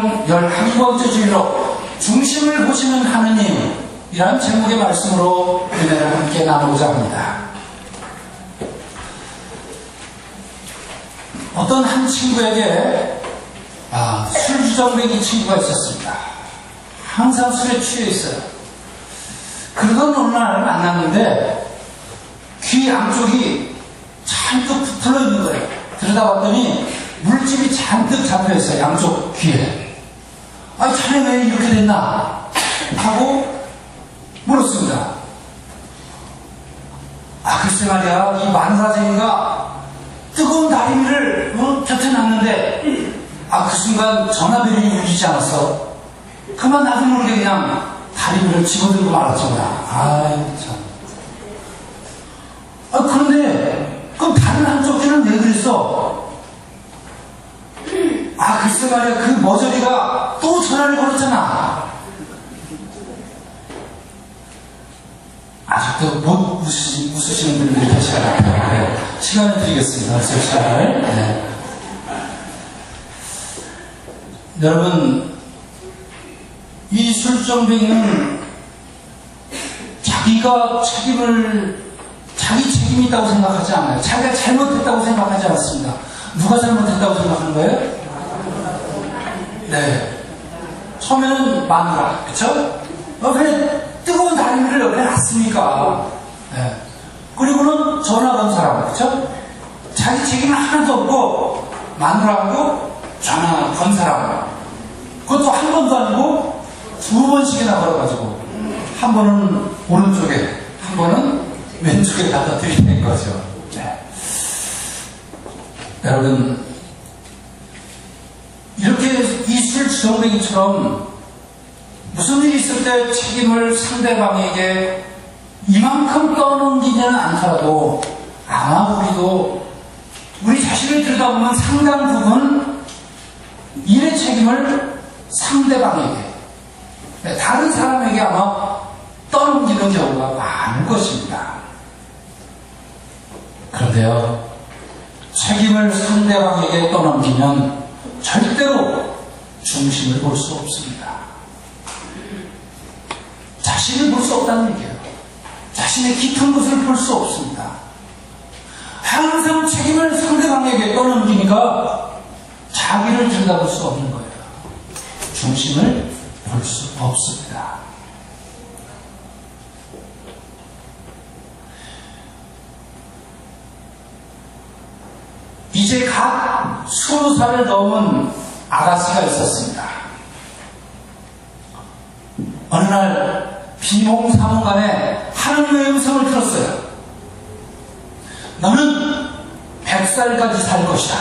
중 11번째 주일로 중심을 보시는 하느님이라는 제목의 말씀으로 은혜를 함께 나누고자 합니다. 어떤 한 친구에게 술주정뱅이 친구가 있었습니다. 항상 술에 취해 있어요. 그러던 어느 날 만났는데 귀 양쪽이 잔뜩 부풀러 있는 거예요. 들여다봤더니 물집이 잔뜩 잡혀있어요. 양쪽 귀에. 자네 왜 이렇게 됐나? 하고 물었습니다. 글쎄 말이야, 이 마누라쟁이가 뜨거운 다리미를 곁에 놨는데 그 순간 전화벨이 울리지 않았어. 그만 나도 모르게 그냥 다리미를 집어들고 말았죠. 참. 그런데 그럼 다른 한쪽 귀는 왜 그랬어? 글쎄 말이야, 그 머저리가 또 전화를 걸었잖아. 아직도 못 웃으시는 분들이 계시잖아요. 네. 시간을 드리겠습니다. 시간을. 네. 여러분, 이 술정뱅이는 자기 책임이 있다고 생각하지 않아요. 자기가 잘못했다고 생각하지 않습니다. 누가 잘못했다고 생각하는 거예요? 네. 처음에는 마누라, 그쵸? 왜 뜨거운 다리미를 왜 놨습니까? 네. 그리고는 전화 건 사람, 그쵸? 자기 책임은 하나도 없고, 마누라하고 전화 건 사람. 그것도 한 번도 아니고, 2번씩이나 걸어가지고, 한 번은 오른쪽에, 한 번은 왼쪽에 갖다 드리는 거죠. 네. 여러분, 이렇게 이 술주정뱅이처럼 무슨 일이 있을 때 책임을 상대방에게 이만큼 떠넘기지는 않더라도 아마 우리도 우리 자신을 들여다보면 상당 부분 일의 책임을 상대방에게, 다른 사람에게 아마 떠넘기는 경우가 많을 것입니다. 그런데요, 책임을 상대방에게 떠넘기면 절대로 중심을 볼 수 없습니다. 자신을 볼 수 없다는 얘기예요. 자신의 깊은 것을 볼 수 없습니다. 항상 책임을 상대방에게 떠넘기니까 자기를 들여다볼 수 없는 거예요. 중심을 볼 수 없습니다. 이제 갓 20살을 넘은 아가씨가 있었습니다. 어느 날 비몽사몽간에 하느님의 음성을 들었어요. 너는 100살까지 살 것이다.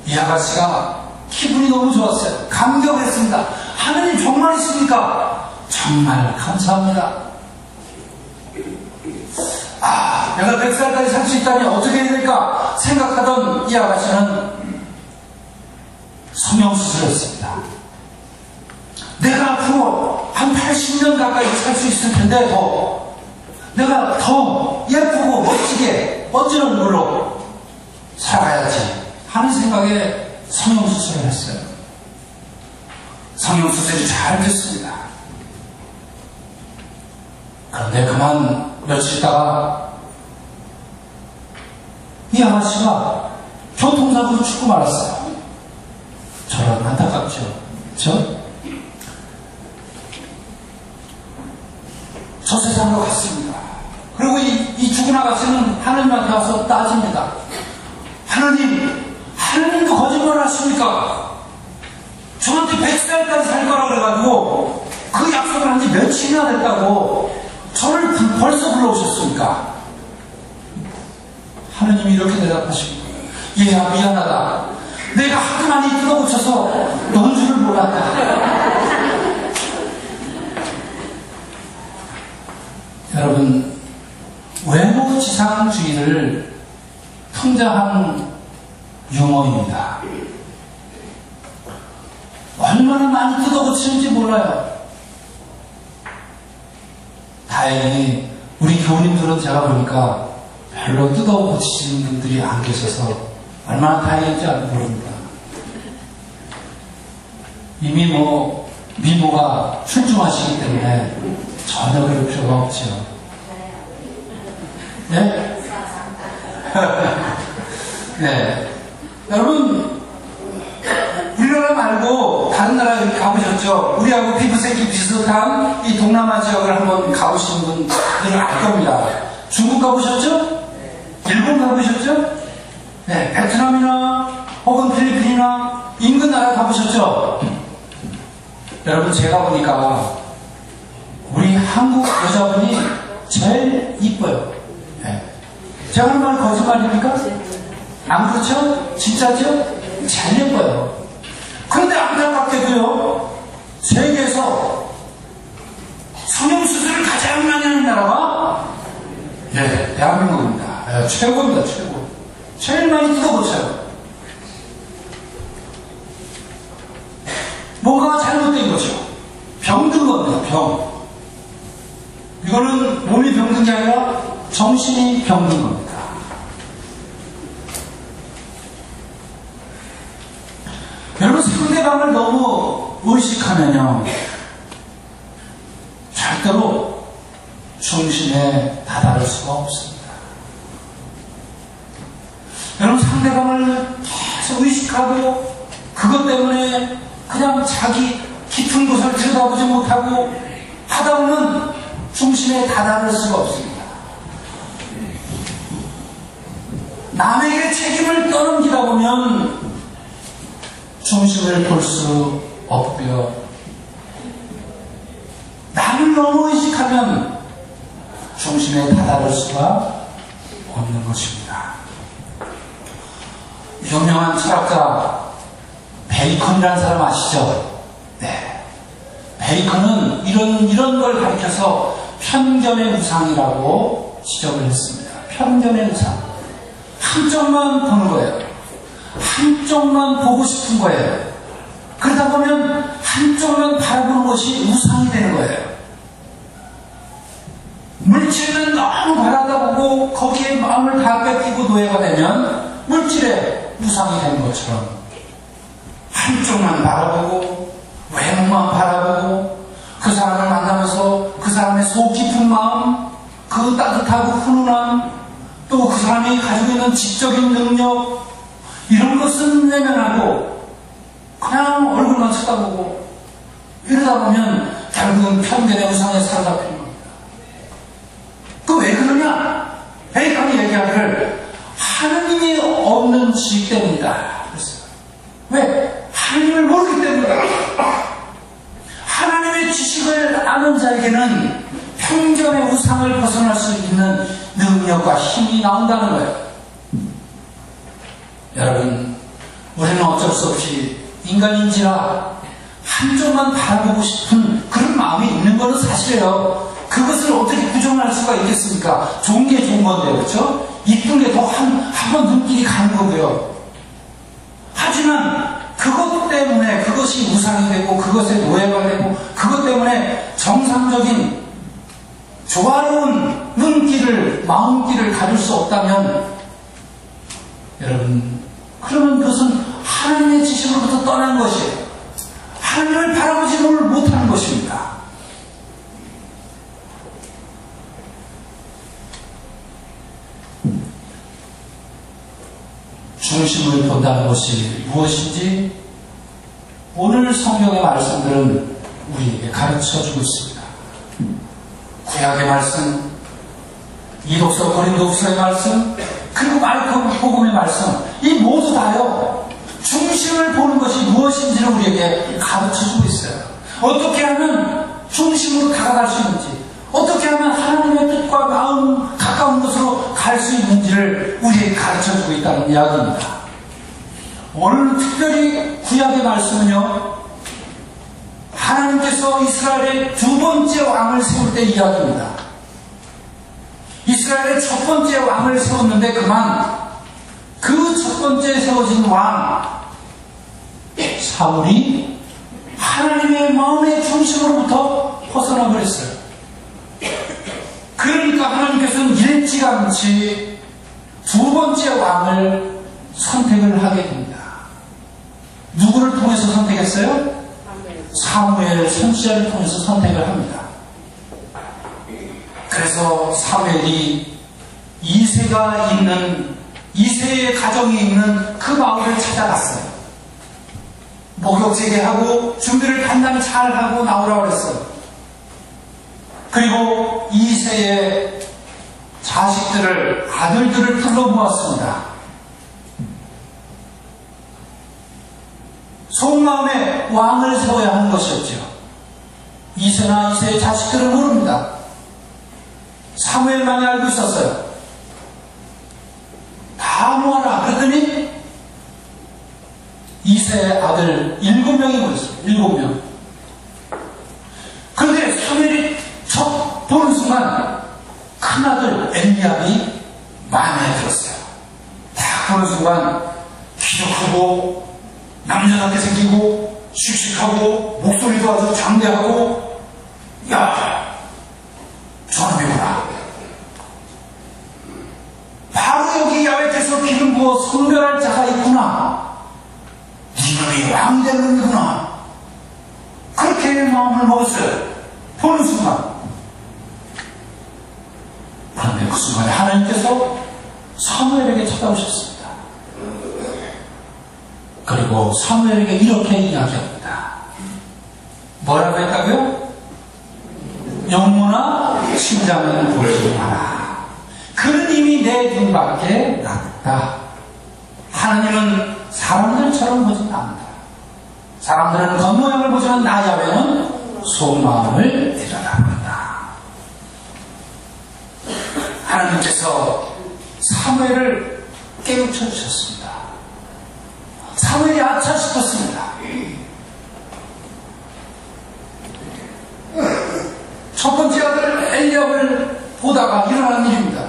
이 아가씨가 기분이 너무 좋았어요. 감격했습니다. 하느님 정말이십니까? 정말 감사합니다. 내가 100살까지 살 수 있다니 어떻게 해야 될까 생각하던 이 아가씨는 성형수술을 했습니다. 내가 앞으로 한 80년 가까이 살 수 있을 텐데 내가 더 예쁘고 멋지게 멋진 얼굴로 살아가야지 하는 생각에 성형수술을 했어요. 성형수술이 잘 됐습니다. 그런데 그만 며칠 있다가 이 아가씨가 교통사고로 죽고 말았어요. 저런 안타깝죠. 그렇죠? 저 세상으로 갔습니다. 그리고 이 죽은 아가씨는 하느님한테 와서 따집니다. 하느님도 거짓말 하십니까? 저한테 100살까지 살 거라 그래가지고 그 약속을 한 지 며칠이나 됐다고 저를 벌써 불러오셨습니까? 하느님이 이렇게 대답하십니다. 얘야, 미안하다. 내가 하도 많이 뜯어고쳐서 넌 줄을 몰랐다. 여러분, 외모지상주의를 풍자한 유머입니다. 얼마나 많이 뜯어고치는지 몰라요. 다행히 우리 교우님들은 제가 보니까 별로 뜯어고치시는 분들이 안 계셔서 얼마나 다행인지 모릅니다. 이미 미모가 출중하시기 때문에 전혀 그럴 필요가 없죠. 네? 네. 여러분, 우리나라 말고 다른 나라 이렇게 가보셨죠? 우리하고 피부색이 비슷한 이 동남아 지역을 한번 가보신 분들은 알 겁니다. 중국 가보셨죠? 일본 가보셨죠? 네, 베트남이나 혹은 필리핀이나 인근 나라 가보셨죠? 여러분, 제가 보니까 우리 한국 여자분이 제일 이뻐요. 네. 제가 하는 말 거짓말입니까? 안 그렇죠? 진짜죠? 제일 예뻐요. 그런데 안타깝게도요, 세계에서 성형수술을 가장 많이 하는 나라가 대한민국입니다. 최고입니다. 최고. 제일 많이 뜯어고쳐요. 뭔가 잘못된 거죠. 병든 겁니다. 병. 이거는 몸이 병든 게 아니라 정신이 병든 겁니다. 여러분, 상대방을 너무 의식하면요, 절대로 중심에 다다를 수가 없습니다. 여러분, 상대방을 계속 의식하고 그것 때문에 그냥 자기 깊은 곳을 들여다보지 못하고 하다 보면 중심에 다다를 수가 없습니다. 남에게 책임을 떠넘기다 보면 중심을 볼 수 없고요. 나를 너무 의식하면 중심에 다다를 수가 없는 것입니다. 유명한 철학자 베이컨이라는 사람 아시죠? 네. 베이컨은 이런 걸 가리켜서 편견의 우상이라고 지적을 했습니다. 편견의 우상. 한쪽만 보는 거예요. 한쪽만 보고 싶은 거예요. 그러다 보면 한쪽만 바라보는 것이 우상이 되는 거예요. 물질은 너무 바라다 보고 거기에 마음을 다 뺏기고 노예가 되면 물질의 우상이 되는 것처럼 한쪽만 바라보고 외모만 바라보고 그 사람을 만나면서 그 사람의 속 깊은 마음, 그 따뜻하고 훈훈함, 또 그 사람이 가지고 있는 지적인 능력, 이런 것은 외면하고 그냥 얼굴만 쳐다보고 이러다 보면 결국은 편견의 우상에 사로잡히는 겁니다. 그 왜 그러냐? 베이컨이 얘기하기를 하느님이 없는 지식 때문이다 그랬어요. 왜? 하나님을 모르기 때문이다. 하나님의 지식을 아는 자에게는 편견의 우상을 벗어날 수 있는 능력과 힘이 나온다는 거예요. 여러분, 우리는 어쩔 수 없이 인간인지라 한쪽만 바라보고 싶은 그런 마음이 있는 것은 사실이에요. 그것을 어떻게 부정할 수가 있겠습니까? 좋은 게 좋은 건데, 그렇죠? 이쁜 게 더 한 번 눈길이 가는 거고요. 하지만 그것 때문에 그것이 우상이 되고 그것에 노예가 되고 그것 때문에 정상적인 조화로운 눈길을, 마음길을 가질 수 없다면 여러분, 그러면 그것은 하나님의 지식으로부터 떠난 것이에요. 하나님을 바라보지 못하는 것입니다. 중심을 본다는 것이 무엇인지 오늘 성경의 말씀들은 우리에게 가르쳐주고 있습니다. 구약의 말씀, 이독서 고린도후서의 말씀, 그리고 마르코 복음의 말씀, 이 모두 다요, 중심을 보는 것이 무엇인지를 우리에게 가르쳐주고 있어요. 어떻게 하면 중심으로 다가갈 수 있는지, 어떻게 하면 하나님의 뜻과 마음 가까운 곳으로 갈 수 있는지를 우리에게 가르쳐주고 있다는 이야기입니다. 오늘 특별히 구약의 말씀은요, 하나님께서 이스라엘의 두 번째 왕을 세울 때 이야기입니다. 이스라엘의 첫 번째 왕을 세웠는데 그만 그 첫 번째 세워진 왕 사울이 하나님의 마음의 중심으로부터 벗어나 버렸어요. 그러니까 하나님께서는 일찌감치 두 번째 왕을 선택을 하게 됩니다. 누구를 통해서 선택했어요? 사무엘 선지자를 통해서 선택을 합니다. 그래서 사무엘이 이새의 가정이 있는 그 마을을 찾아갔어요. 목욕 재개하고 준비를 단단히 잘 하고 나오라고 했어요. 그리고 이새의 아들들을 불러 모았습니다. 속마음에 왕을 세워야 하는 것이었죠. 이새나 이새의 자식들은 모릅니다. 사무엘만이 알고 있었어요. 다 모아라. 그랬더니 이새의 아들 7명이 모였어요. 7명. 그런데 사무엘이 첫 보는 순간 큰아들 엘리압이 마음에 들었어요. 딱 보는 순간 키도 크고 남자답게 생기고 씩씩하고 목소리도 아주 장대하고, 야, 저놈이구나. 바로 여기 야외께서 기름 부어 성별할 자가 있구나. 이놈이 왕 될 놈이구나. 그렇게 마음을 먹었어요. 보는 순간. 그런데 그 순간에 하나님께서 사무엘에게 찾아오셨습니다. 그리고 사무엘에게 이렇게 이야기합니다. 뭐라고 했다고요? 영문아 심장을 보지 마라. 그는 이미 내 눈밖에 났다. 하나님은 사람들처럼 보지는 않는다. 사람들은 겉모양을 보지만 나 야훼는 속마음을 들여다본다. 하나님께서 사무엘을 깨우쳐 주셨습니다. 사무엘이 아차 싶었습니다. 첫 번째 아들 엘리압을 보다가 일어난 일입니다.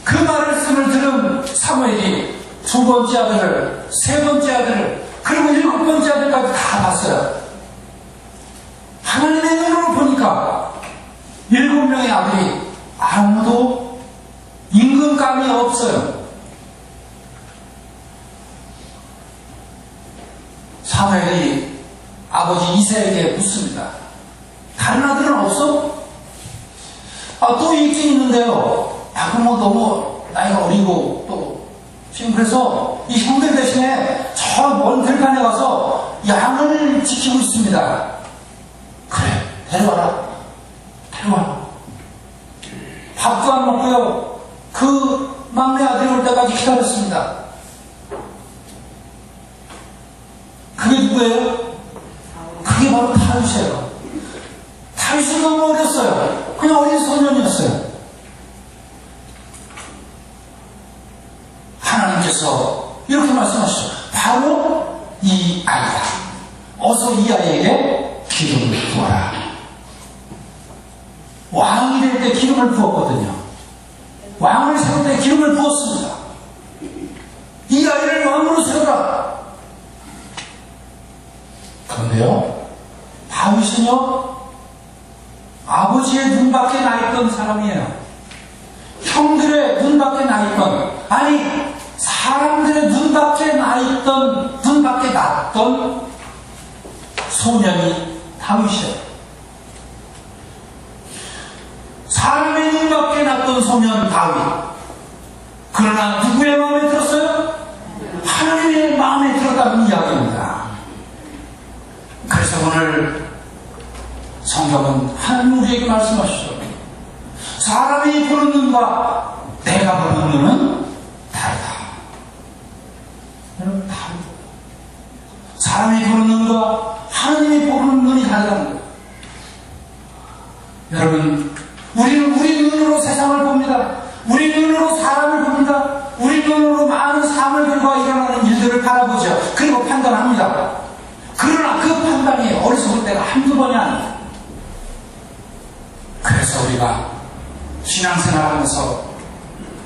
그 말씀을 들은 사무엘이 두 번째 아들을, 세 번째 아들을, 그리고 7번째 아들까지 다 봤어요. 하나님의 눈으로 보니까 7명의 아들이 아무도 임금감이 없어요. 사무엘이 아버지 이새에게 묻습니다. 다른 아들은 없어? 또 있긴 있는데요. 그럼 너무 나이가 어리고 또 지금 그래서 이 형들 대신에 저 먼 들판에 가서 양을 지키고 있습니다. 그래, 데려와라. 밥도 안 먹고요. 그 막내 아들이 올 때까지 기다렸습니다. 그게 누구예요? 그게 바로 다윗이에요. 다윗은 너무 어렸어요. 그냥 어린 소년이었어요. 하나님께서 이렇게 말씀하시죠. 바로 이 아이다. 어서 이 아이에게 기름을 부어라. 왕이 될 때 기름을 부었거든요. 왕을 세울 때 기름을 부었습니다. 이 아이를 왕으로 세우라. 그런데요, 다윗은요, 아버지의 눈밖에 나있던 사람이에요. 형들의 눈밖에 나있던, 아니 사람들의 눈밖에 나있던, 눈밖에 났던 소년이 다윗이에요. 사람의 눈밖에 났던 소년 다윗. 그러나 누구의 마음에 들었어요? 하나님의 마음에 들었다는 이야기입니다. 그래서 오늘 성경은 하나님 우리에게 말씀하시죠. 사람이 보는 눈과 내가 보는 눈은 다르다. 여러분, 다르다. 사람이 보는 눈과 하나님이 보는 눈이 다르다는 거예요. 여러분, 우리는 우리 눈으로 세상을 봅니다. 우리 눈으로 사람을 봅니다. 우리 눈으로 많은 삶을 결과 일어나는 일들을 바라보죠. 그리고 판단합니다. 그러나 그 판단이 어리석을 때가 한두 번이 아닙니다. 그래서 우리가 신앙생활하면서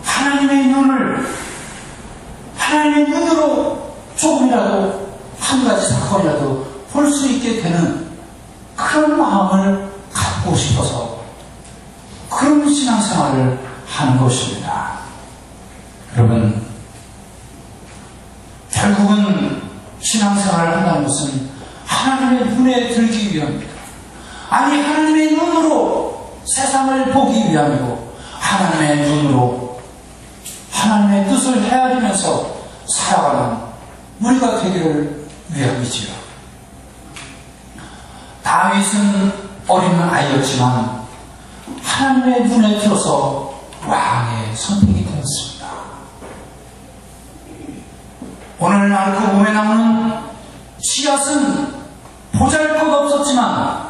하나님의 눈으로 조금이라도 한 가지 사건이라도 볼 수 있게 되는 그런 마음을 갖고 싶어서 그런 신앙생활을 하는 것입니다. 여러분, 결국은 신앙생활을 한다는 것은 하나님의 눈에 들기 위함입니다. 아니, 하나님의 눈으로 세상을 보기 위함이고, 하나님의 눈으로 하나님의 뜻을 헤아리면서 살아가는 우리가 되기를 위함이지요. 다윗은 어린 아이였지만 하나님의 눈에 들어서 왕의 선택이 되었습니다. 오늘날 그 몸에 나오는 씨앗은 보잘것없었지만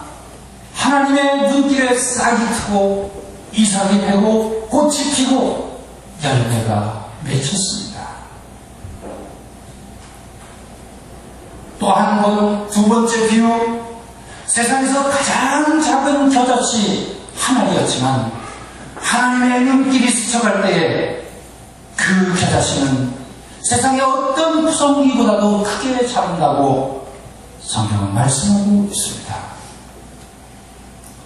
하나님의 눈길에 싹이 트고 이삭이 되고 꽃이 피고 열매가 맺혔습니다. 또 한 번, 두 번째 비유, 세상에서 가장 작은 겨자씨 한 알이었지만 하나님의 눈길이 스쳐갈 때에 그 겨자씨는 세상의 어떤 구성이보다도 크게 자란다고 성경은 말씀하고 있습니다.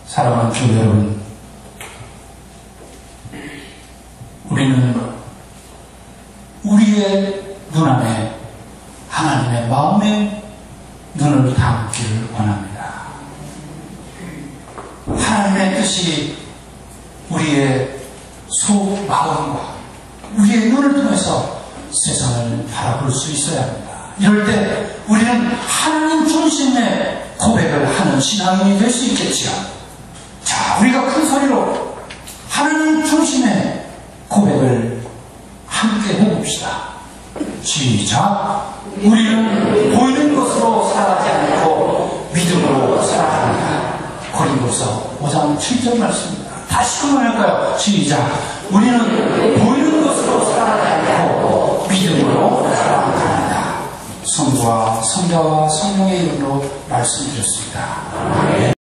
사랑하는 교회 여러분, 우리는 우리의 눈 안에 하나님의 마음의 눈을 담기를 원합니다. 하나님의 뜻이 우리의 속 마음과 우리의 눈을 통해서 세상을 바라볼 수 있어야 합니다. 이럴 때 우리는 하나님 중심의 고백을 하는 신앙인이 될 수 있겠지요. 자, 우리가 큰 소리로 하나님 중심의 고백을 함께 해봅시다. 시작. 우리는 보이는 것으로 살아가지 않고 믿음으로 살아갑니다. 고린도서 5장 7절 말씀입니다. 다시 한번 할까요? 시작. 우리는 보이는 것으로 살아가지 않고 믿음으로 살아갑니다. 성부와 성자와 성령의 이름으로 말씀드렸습니다.